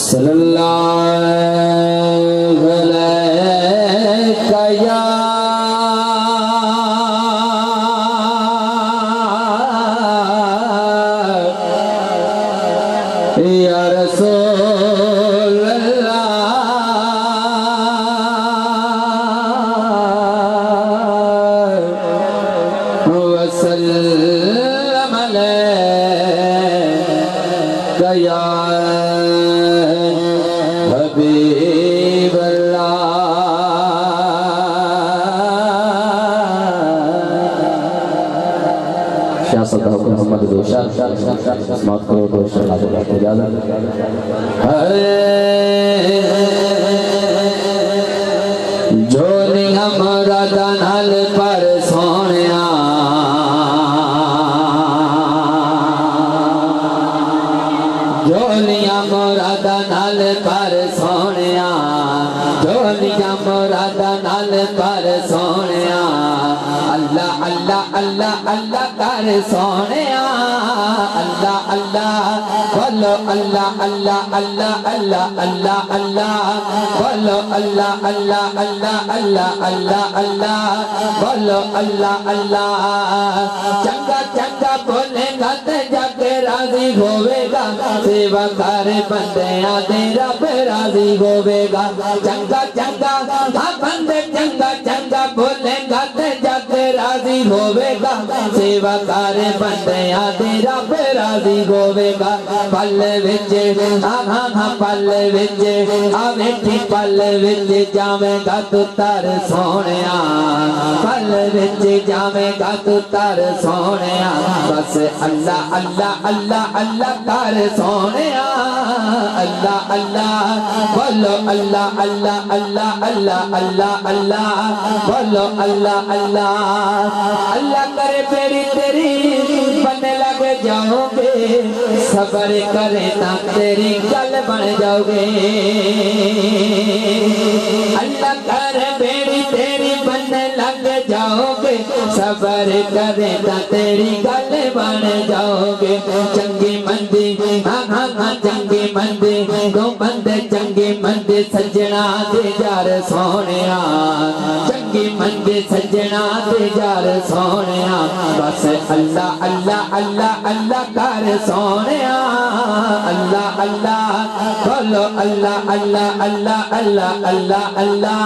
सल्लल्लाहु अलैहि या रसूल अल्लाह वसल्लम अलैका या हबीब अल्लाह। शाह सल्लल्लाहु अलैहि मोहम्मद दोशा माफ करो दोशा जोनिया मुरादा नाल पर सोनिया जोनिया मुरादा नाल पर सोनिया जोनिया मुरादा नाल पर सोनिया अल्लाह अल्लाह अल्लाह अल्लाह कर सोनिया अल्लाह अल्लाह बोलो अल्लाह अल्लाह अल्लाह अल्लाह अल्लाह अल्लाह बोलो अल्लाह अल्लाह अल्लाह अल्लाह अल्लाह अल्लाह बोलो अल्लाह अल्लाह। चंगा चंगा बोलेगा ते जाके राजी होवेगा सेवा कर बंदियां तेरा राजी होवेगा। चंगा चंगा बंदे चंगा चंगा बोलेगा ते जाके राजी होवेगा सेवा कर बंदियां तेरा राजी होवेगा। पल विच पल विच आवेठी पल विच जावेगा तू तर सोनिया पल विच जावेगा तू तर सोनिया बस अल्लाह अल्लाह अल्लाह अल्लाह कर सोनिया अल्लाह अल्लाह बोलो अल्लाह अल्लाह अल्लाह अल्लाह अल्लाह अल्लाह बोलो अल्लाह अल्लाह। अल्लाह करे मेरी तेरी बनने लग जाओगे सबर करे ना तेरी गल बन जाओगे। अल्लाह करे मेरी तेरी बनने लग जाओगे सबर करे ना तेरी गल बन जाओगे। चंगी मंदी चंगी मंदी दो बंदे चंगी मंदी सजना दे जार सोनिया चंगी मंदी सजना दे जार सोनिया बस अल्लाह अल्लाह अल्लाह अल्लाह कर सोनिया अल्लाह अल्लाह बोलो अल्लाह अल्लाह अल्लाह अल्लाह अल्लाह अल्लाह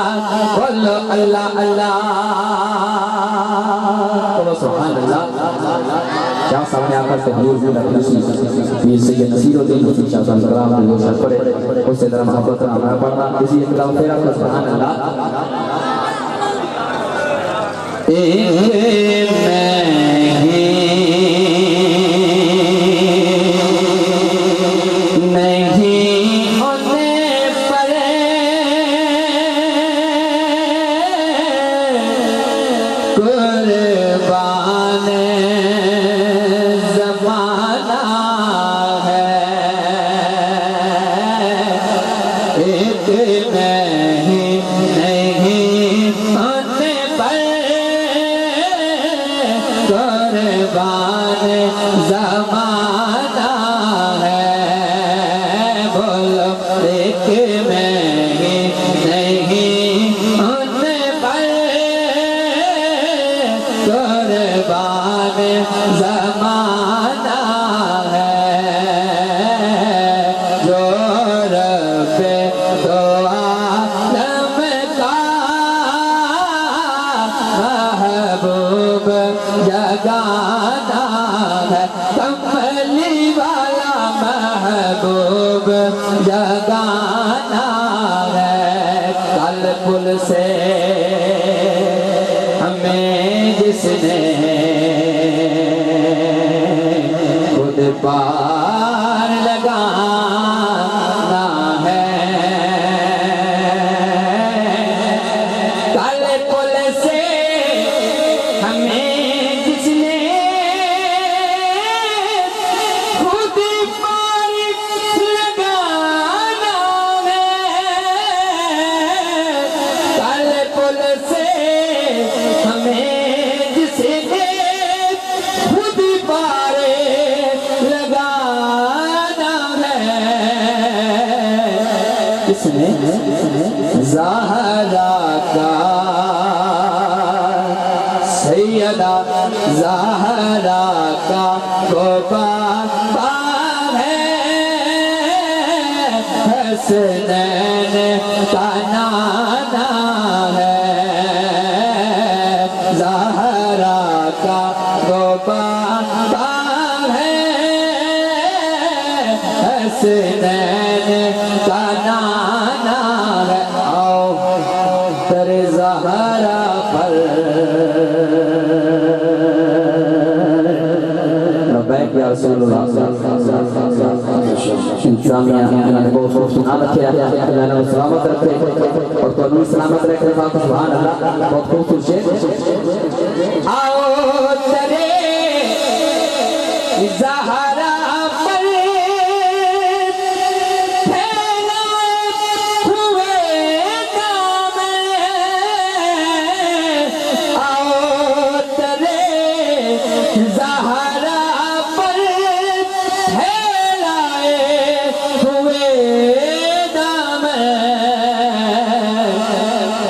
बोलो अल्लाह अल्लाह बोलो सुभान अल्लाह। क्या सामने आकर से हुजूर की नसीब ये सैयद नसीरुद्दीन हुसैन शाह सल्लल्लाहु अलैहि वसल्लम पढ़े उससे तरह मोहब्बत हमारा पढ़ना इसी इख्तिलाफ तेरा को सुभान अल्लाह। जगाना है कल पुल से हमें जिसने खुद पार लगाना है कल पुल से हमें जिसने खुद पार लगाना है कल पुल से हमें जिसने खुद पार लगाना किसने ज़हरा का सैयदा ज़हरा का बाबा है हसनैन का नाना है ज़हरा का बाबा है हसनैन का नाना है। आओ तेरे ज़हरा पर सलामत रखे और कानून सलामत रखे सुभान अल्लाह। बहुत खूबसूरत शेर। आओ तेरे ज़हरा पर फैलाए हुए नाम आओ तेरे ज़हरा पर फैलाए हुए नाम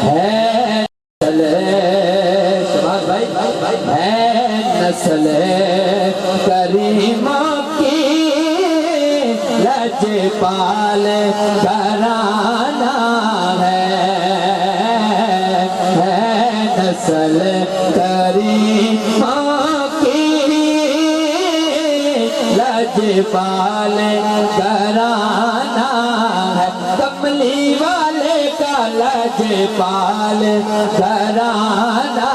है नस्ल करीमों की लजपाल घराना है नस्ल करीमों की लजपाल घराना है कमली वाले का लजपाल घराना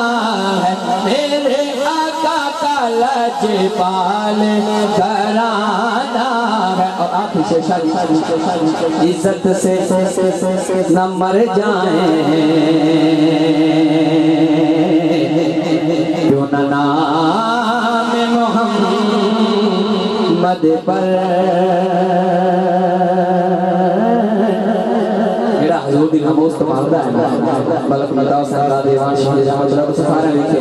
है मेरे आका का लजपाल घराना है। और आप इसे इज्जत से न मर जाए क्यों न नाम मोहम्मद पर खामोश तो मारता है मलक बताओ सरदार दीवान शाह मतलब सारे लिखे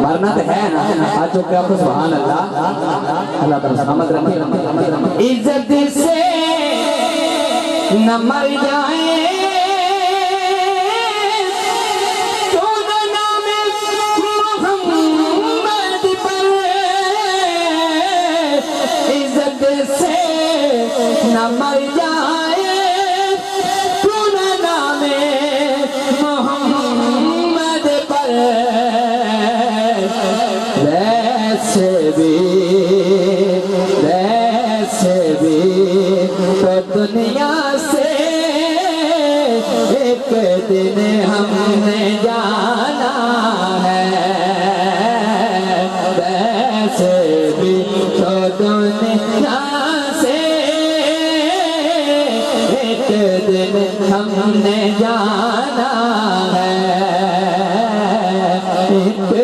मरना तो है ना आज जो क्या सुभान अल्लाह अल्लाह ताला सलामत रखे इज्जत से न मर जाए तो नाम मोहम्मद पर इज्जत से न मर जाए वैसे भी तो दुनिया से एक दिन हमने जाना है वैसे भी तो दुनिया से एक दिन हमने जाना है एक